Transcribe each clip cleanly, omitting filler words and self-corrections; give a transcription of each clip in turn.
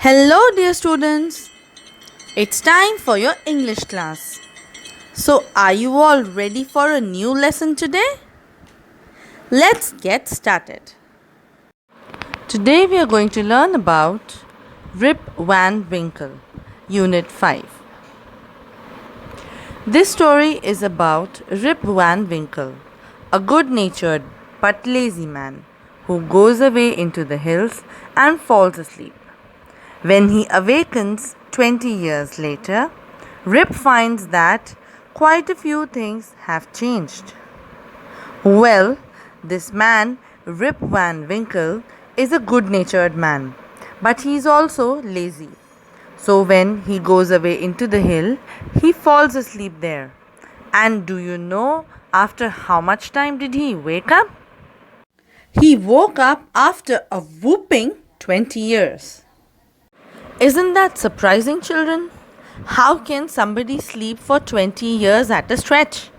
Hello, dear students. It's time for your English class. So, are you all ready for a new lesson today? Let's get started. Today, we are going to learn about Rip Van Winkle, Unit 5. This story is about Rip Van Winkle, a good natured but lazy man who goes away into the hills and falls asleep. When he awakens 20 years later, Rip finds that quite a few things have changed. Well, this man, Rip Van Winkle, is a good natured man, but he is also lazy. So when he goes away into the hill, he falls asleep there. And do you know after how much time did he wake up? He woke up after a whooping 20 years. Isn't that surprising, children? How can somebody sleep for 20 years at a stretch?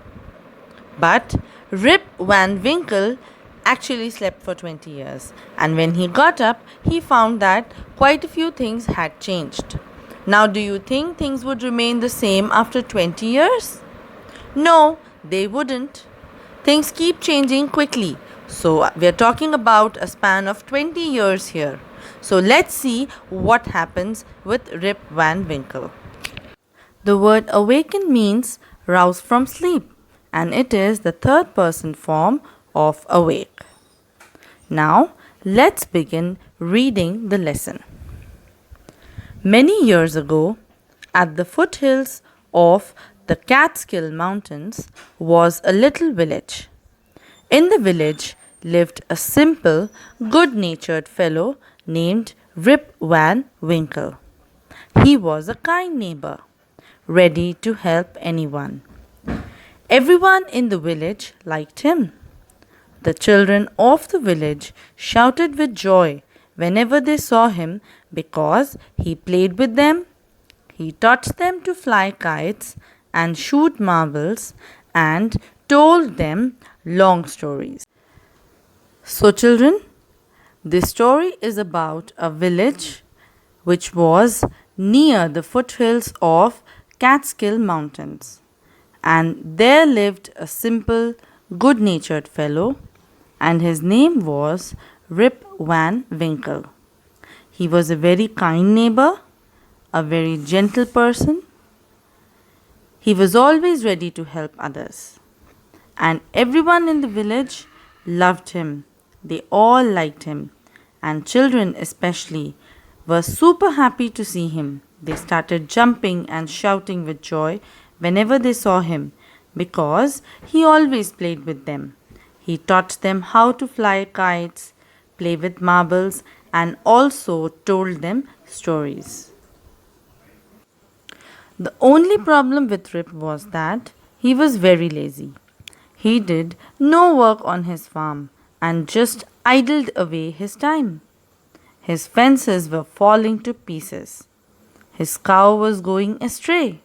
But Rip Van Winkle actually slept for 20 years, and when he got up, he found that quite a few things had changed. Now, do you think things would remain the same after 20 years? No, they wouldn't. Things keep changing quickly. So, we are talking about a span of 20 years here. So, let's see what happens with Rip Van Winkle. The word awaken means rouse from sleep, and it is the third person form of awake. Now, let's begin reading the lesson. Many years ago, at the foothills of the Catskill Mountains was a little village. In the village lived a simple, good-natured fellow named Rip Van Winkle. He was a kind neighbor, ready to help anyone. Everyone in the village liked him. The children of the village shouted with joy whenever they saw him because he played with them. He taught them to fly kites and shoot marbles and told them long stories. So, children, this story is about a village which was near the foothills of Catskill Mountains, and there lived a simple, good natured fellow, and his name was Rip Van Winkle. He was a very kind neighbor, a very gentle person. He was always ready to help others, and everyone in the village loved him. They all liked him, and children especially were super happy to see him. They started jumping and shouting with joy whenever they saw him because he always played with them. He taught them how to fly kites, play with marbles, and also told them stories. The only problem with Rip was that he was very lazy. He did no work on his farm and just idled away his time. His fences were falling to pieces. His cow was going astray.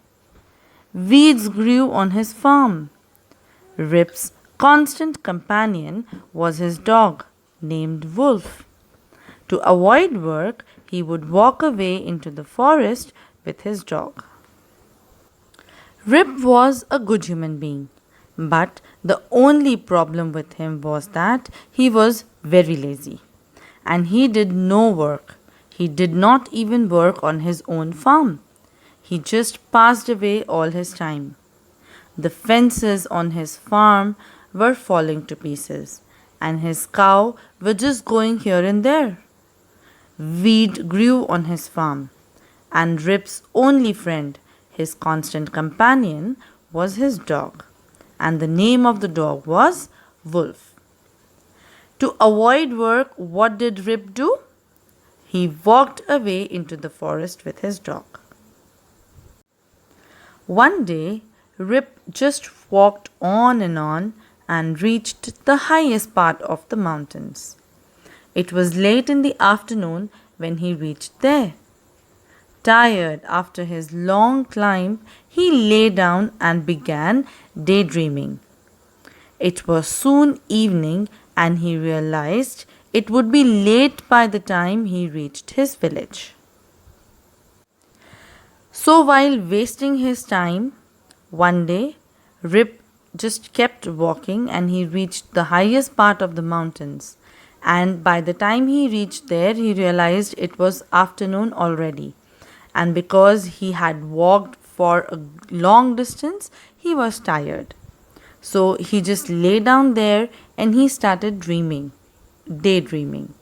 Weeds grew on his farm. Rip's constant companion was his dog, named Wolf. To avoid work, he would walk away into the forest with his dog. Rip was a good human being, but the only problem with him was that he was very lazy and he did no work. He did not even work on his own farm. He just passed away all his time. The fences on his farm were falling to pieces, and his cow were just going here and there. Weed grew on his farm, and Rip's only friend, his constant companion, was his dog, and the name of the dog was Wolf. To avoid work, what did Rip do? He walked away into the forest with his dog. One day, Rip just walked on and reached the highest part of the mountains. It was late in the afternoon when he reached there. Tired after his long climb, he lay down and began daydreaming. It was soon evening and he realized it would be late by the time he reached his village. So while wasting his time, one day Rip just kept walking and he reached the highest part of the mountains. And by the time he reached there, he realized it was afternoon already. And because he had walked for a long distance, he was tired. So he just lay down there and he started daydreaming.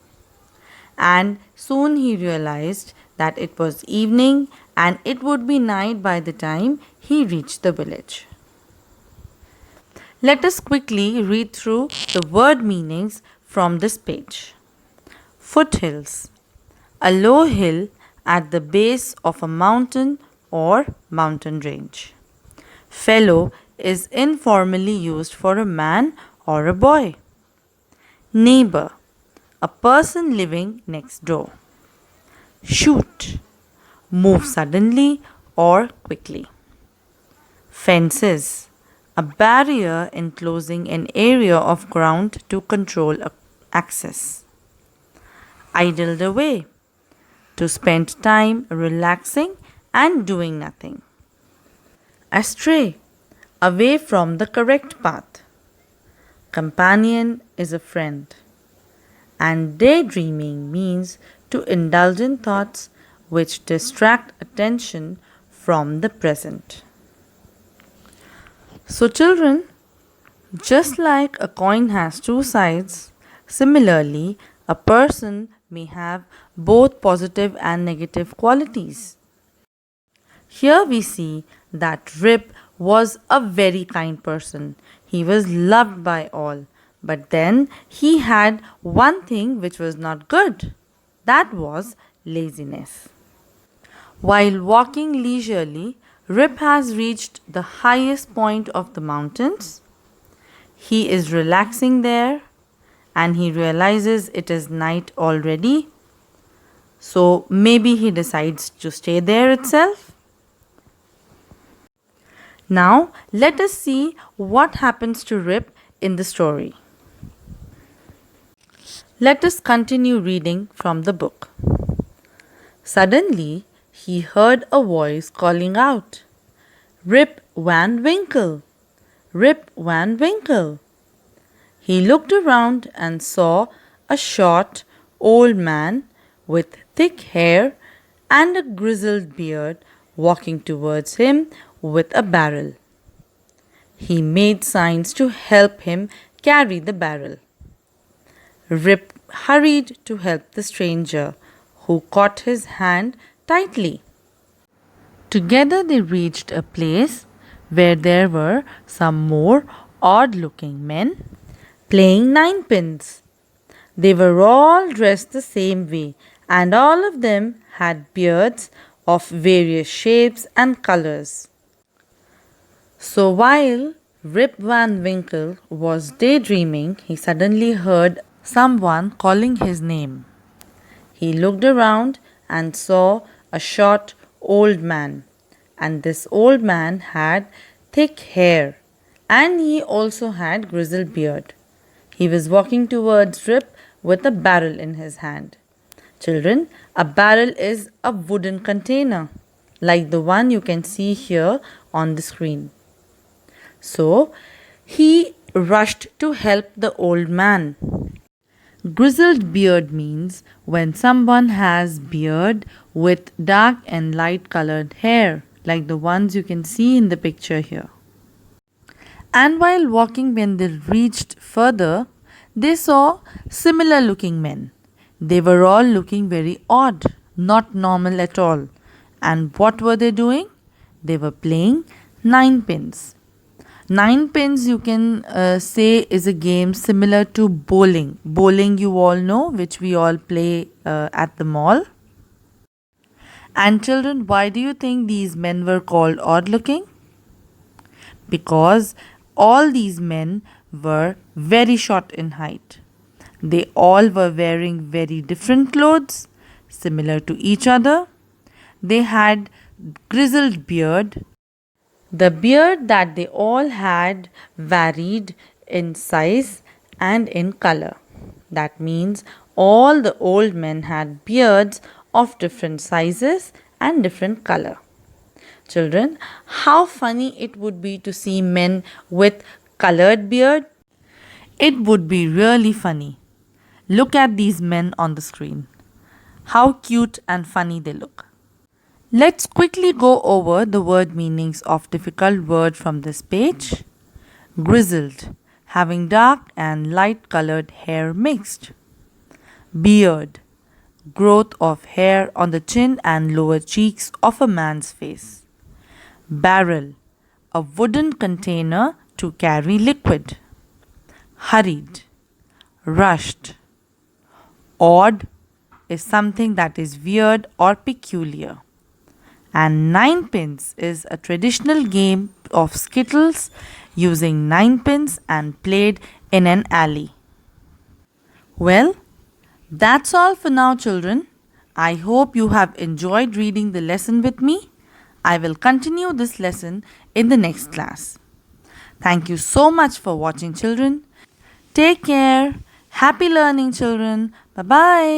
And soon he realized that it was evening and it would be night by the time he reached the village. Let us quickly read through the word meanings from this page. Foothills, a low hill at the base of a mountain or mountain range. Fellow is informally used for a man or a boy. Neighbor, a person living next door. Shoot, move suddenly or quickly. Fences, a barrier enclosing an area of ground to control access. Idled away, to spend time relaxing and doing nothing. Astray, away from the correct path. Companion is a friend. And daydreaming means to indulge in thoughts which distract attention from the present. So, children, just like a coin has two sides, similarly, a person may have both positive and negative qualities. Here we see that Rip was a very kind person. He was loved by all. But then he had one thing which was not good. That was laziness. While walking leisurely, Rip has reached the highest point of the mountains. He is relaxing there and he realizes it is night already. So maybe he decides to stay there itself. Now let us see what happens to Rip in the story. Let us continue reading from the book. Suddenly, he heard a voice calling out, Rip Van Winkle! Rip Van Winkle! He looked around and saw a short, old man with thick hair and a grizzled beard walking towards him with a barrel. He made signs to help him carry the barrel. Rip hurried to help the stranger, who caught his hand tightly. Together they reached a place where there were some more odd-looking men playing ninepins. They were all dressed the same way, and all of them had beards of various shapes and colors. So while Rip Van Winkle was daydreaming, he suddenly heard someone calling his name. He looked around and saw a short old man, and this old man had thick hair and he also had grizzled beard. He was walking towards Rip with a barrel in his hand. Children, a barrel is a wooden container like the one you can see here on the screen. So he rushed to help the old man. Grizzled beard means when someone has beard with dark and light colored hair, like the ones you can see in the picture here. And while walking, when they reached further, they saw similar looking men. They were all looking very odd, not normal at all. And what were they doing? They were playing ninepins. Ninepins, you can say, is a game similar to bowling. Bowling, you all know, which we all play at the mall. And children, why do you think these men were called odd looking? Because all these men were very short in height. They all were wearing very different clothes, similar to each other. They had grizzled beard. The beard that they all had varied in size and in color. That means all the old men had beards of different sizes and different color. Children, how funny it would be to see men with colored beard. It would be really funny. Look at these men on the screen. How cute and funny they look. Let's quickly go over the word meanings of difficult word from this page. Grizzled, having dark and light colored hair mixed. Beard, growth of hair on the chin and lower cheeks of a man's face. Barrel, a wooden container to carry liquid. Hurried, rushed. Odd is something that is weird or peculiar. And nine pins is a traditional game of skittles using nine pins and played in an alley. Well, that's all for now, children. I hope you have enjoyed reading the lesson with me. I will continue this lesson in the next class. Thank you so much for watching, children. Take care. Happy learning, children. Bye bye.